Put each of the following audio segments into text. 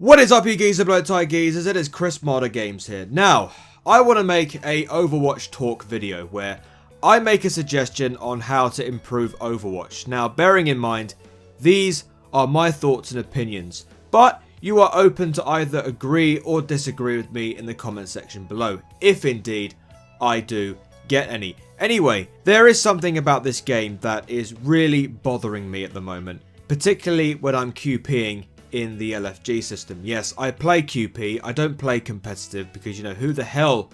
What is up, you geezer, blow tie geezers? It is Chrismadagaming here. Now, I want to make a Overwatch talk video where I make a suggestion on how to improve Overwatch. Now, bearing in mind, these are my thoughts and opinions, but you are open to either agree or disagree with me in the comment section below, if indeed I do get any. Anyway, there is something about this game that is really bothering me at the moment, particularly when I'm QPing in the LFG system. Yes, I play QP, I don't play competitive because, you know, who the hell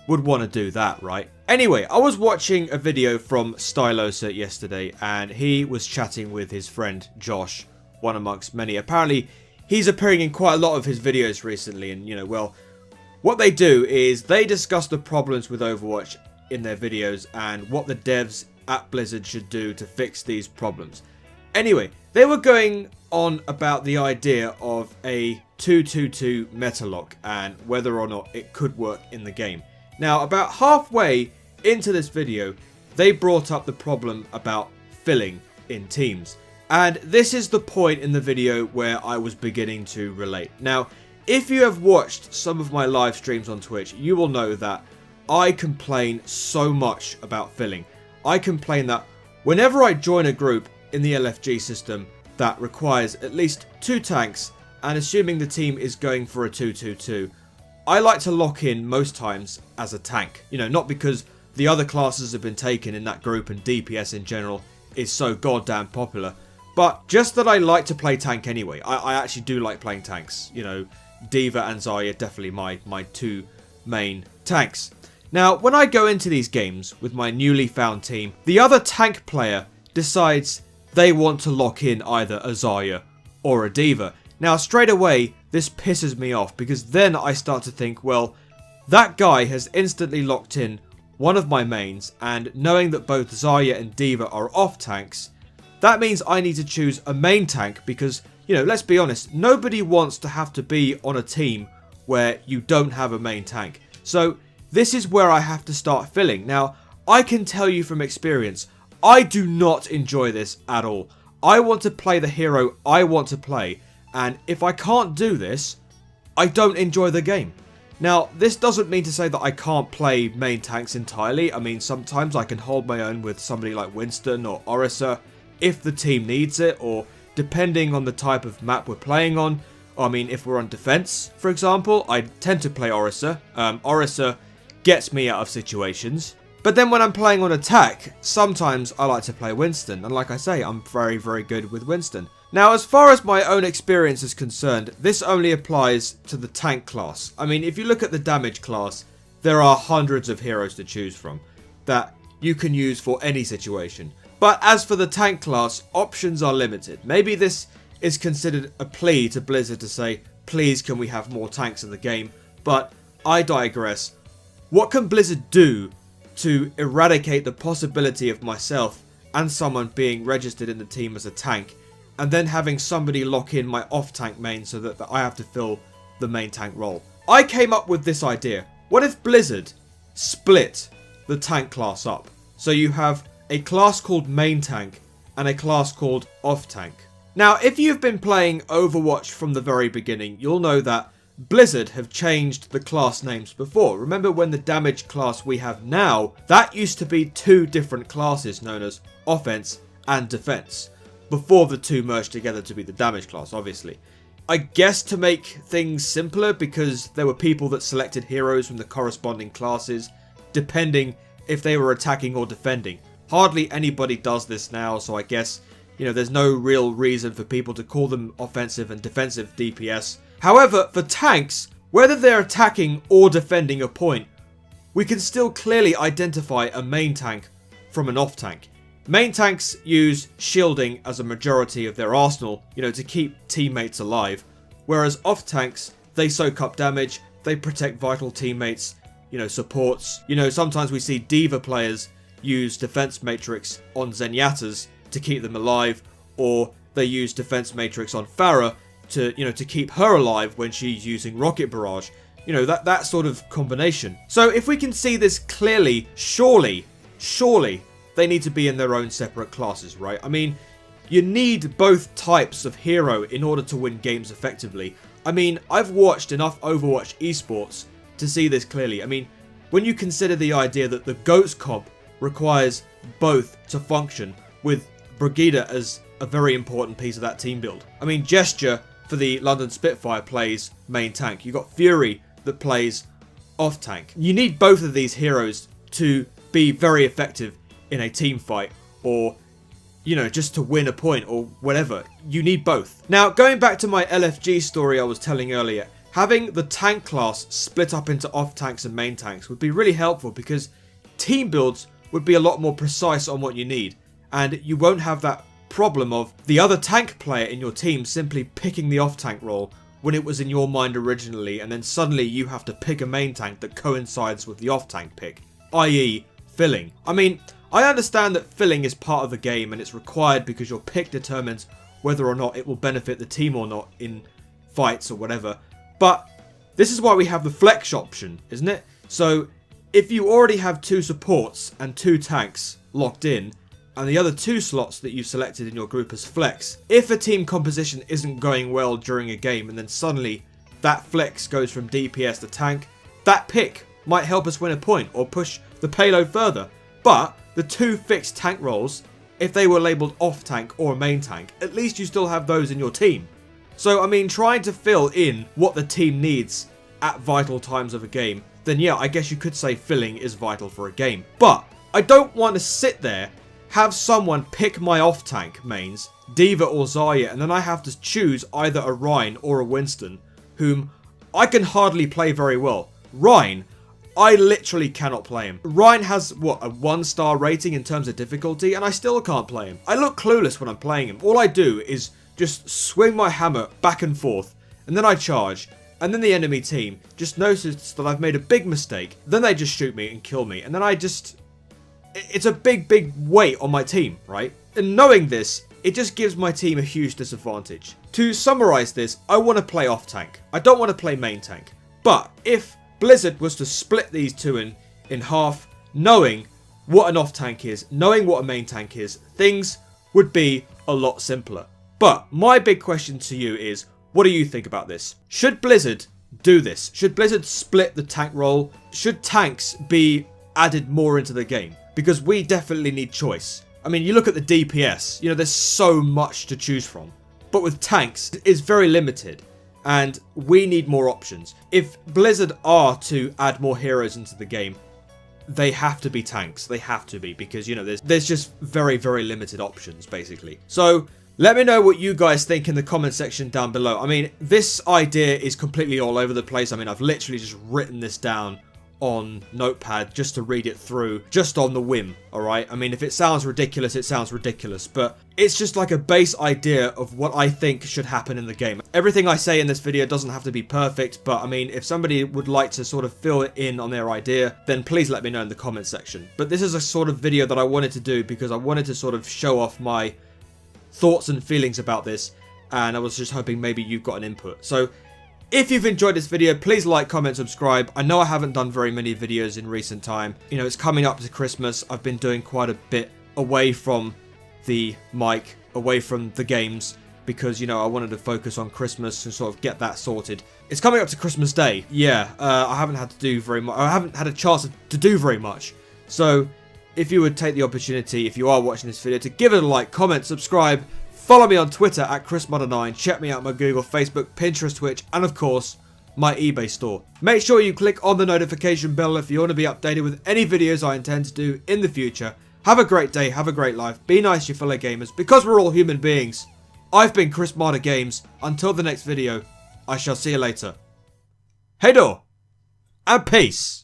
would want to do that, right? Anyway, I was watching a video from Stylosa yesterday and he was chatting with his friend Josh, one amongst many. Apparently, he's appearing in quite a lot of his videos recently and, you know, well, what they do is they discuss the problems with Overwatch in their videos and what the devs at Blizzard should do to fix these problems. Anyway, they were going on about the idea of a 2-2-2 meta lock and whether or not it could work in the game. Now, about halfway into this video, they brought up the problem about filling in teams. And this is the point in the video where I was beginning to relate. Now, if you have watched some of my live streams on Twitch, you will know that I complain so much about filling. I complain that whenever I join a group in the LFG system that requires at least 2 tanks, and assuming the team is going for a 2-2-2, I like to lock in most times as a tank. You know, not because the other classes have been taken in that group and DPS in general is so goddamn popular, but just that I like to play tank anyway. I actually do like playing tanks. You know, D.Va and Zarya definitely my 2 main tanks. Now, when I go into these games with my newly found team, the other tank player decides they want to lock in either a Zarya or a D.Va. Now, straight away, this pisses me off because then I start to think, well, that guy has instantly locked in one of my mains, and knowing that both Zarya and D.Va are off tanks, that means I need to choose a main tank because, you know, let's be honest, nobody wants to have to be on a team where you don't have a main tank. So this is where I have to start filling. Now, I can tell you from experience, I do not enjoy this at all. I want to play the hero I want to play, and if I can't do this, I don't enjoy the game. Now, this doesn't mean to say that I can't play main tanks entirely. I mean, sometimes I can hold my own with somebody like Winston or Orisa if the team needs it, or depending on the type of map we're playing on. I mean, if we're on defense, for example, I tend to play Orisa. Orisa gets me out of situations. But then when I'm playing on attack, sometimes I like to play Winston. And like I say, I'm very, very good with Winston. Now, as far as my own experience is concerned, this only applies to the tank class. I mean, if you look at the damage class, there are hundreds of heroes to choose from that you can use for any situation. But as for the tank class, options are limited. Maybe this is considered a plea to Blizzard to say, please can we have more tanks in the game? But I digress. What can Blizzard do to eradicate the possibility of myself and someone being registered in the team as a tank, and then having somebody lock in my off-tank main so that I have to fill the main tank role? I came up with this idea. What if Blizzard split the tank class up? So you have a class called main tank and a class called off-tank. Now, if you've been playing Overwatch from the very beginning, you'll know that Blizzard have changed the class names before. Remember when the damage class we have now, that used to be 2 different classes known as offense and defense, before the 2 merged together to be the damage class, obviously. I guess to make things simpler because there were people that selected heroes from the corresponding classes, depending if they were attacking or defending. Hardly anybody does this now, so I guess, you know, there's no real reason for people to call them offensive and defensive DPS. However, for tanks, whether they're attacking or defending a point, we can still clearly identify a main tank from an off tank. Main tanks use shielding as a majority of their arsenal, you know, to keep teammates alive. Whereas off tanks, they soak up damage, they protect vital teammates, you know, supports. You know, sometimes we see D.Va players use defense matrix on Zenyatta's to keep them alive, or they use defense matrix on Pharah to, you know, to keep her alive when she's using rocket barrage. You know, that sort of combination. So if we can see this clearly, surely they need to be in their own separate classes, right? I mean, you need both types of hero in order to win games effectively. I mean, I've watched enough Overwatch esports to see this clearly. I mean, when you consider the idea that the GOATS comp requires both to function, with Brigida as a very important piece of that team build. I mean, Gesture for the London Spitfire plays main tank. You've got Fury that plays off tank. You need both of these heroes to be very effective in a team fight, or, you know, just to win a point or whatever. You need both. Now, going back to my LFG story I was telling earlier, having the tank class split up into off tanks and main tanks would be really helpful, because team builds would be a lot more precise on what you need, and you won't have that problem of the other tank player in your team simply picking the off tank role when it was in your mind originally, and then suddenly you have to pick a main tank that coincides with the off tank pick, i.e. filling. I mean, I understand that filling is part of the game and it's required because your pick determines whether or not it will benefit the team or not in fights or whatever, but this is why we have the flex option, isn't it? So if you already have 2 supports and 2 tanks locked in, and the other 2 slots that you've selected in your group as flex, if a team composition isn't going well during a game and then suddenly that flex goes from DPS to tank, that pick might help us win a point or push the payload further. But the 2 fixed tank roles, if they were labelled off tank or main tank, at least you still have those in your team. So I mean, trying to fill in what the team needs at vital times of a game, then yeah, I guess you could say filling is vital for a game. But I don't want to sit there, have someone pick my off tank mains, D.Va or Zarya, and then I have to choose either a Rhine or a Winston, whom I can hardly play very well. Rhine, I literally cannot play him. Rhine has, what, a 1-star rating in terms of difficulty, and I still can't play him. I look clueless when I'm playing him. All I do is just swing my hammer back and forth, and then I charge, and then the enemy team just notices that I've made a big mistake. Then they just shoot me and kill me, and then I just... It's a big weight on my team, right? And knowing this, it just gives my team a huge disadvantage. To summarise this, I want to play off tank. I don't want to play main tank. But if Blizzard was to split these 2 in half, knowing what an off tank is, knowing what a main tank is, things would be a lot simpler. But my big question to you is, what do you think about this? Should Blizzard do this? Should Blizzard split the tank role? Should tanks be added more into the game? Because we definitely need choice. I mean, you look at the DPS, you know, there's so much to choose from. But with tanks, it's very limited, and we need more options. If Blizzard are to add more heroes into the game, they have to be tanks. They have to be, because, you know, there's just very limited options, basically. So let me know what you guys think in the comment section down below. I mean, this idea is completely all over the place. I mean, I've literally just written this down on Notepad just to read it through, just on the whim, alright? I mean, if it sounds ridiculous, it sounds ridiculous, but it's just like a base idea of what I think should happen in the game. Everything I say in this video doesn't have to be perfect, but I mean, if somebody would like to sort of fill it in on their idea, then please let me know in the comment section. But this is a sort of video that I wanted to do because I wanted to sort of show off my thoughts and feelings about this, and I was just hoping maybe you've got an input. So if you've enjoyed this video, please like, comment, subscribe. I know I haven't done very many videos in recent time. You know, it's coming up to Christmas. I've been doing quite a bit away from the mic, away from the games, because, you know, I wanted to focus on Christmas and sort of get that sorted. It's coming up to Christmas Day. Yeah, I haven't had to do very much. I haven't had a chance to do very much. So if you would take the opportunity, if you are watching this video, to give it a like, comment, subscribe. Follow me on Twitter at Chrismadagaming. Check me out on my Google, Facebook, Pinterest, Twitch, and of course, my eBay store. Make sure you click on the notification bell if you want to be updated with any videos I intend to do in the future. Have a great day, have a great life, be nice to your fellow gamers, because we're all human beings. I've been Chrismadagaming. Until the next video, I shall see you later. Hey do, and peace.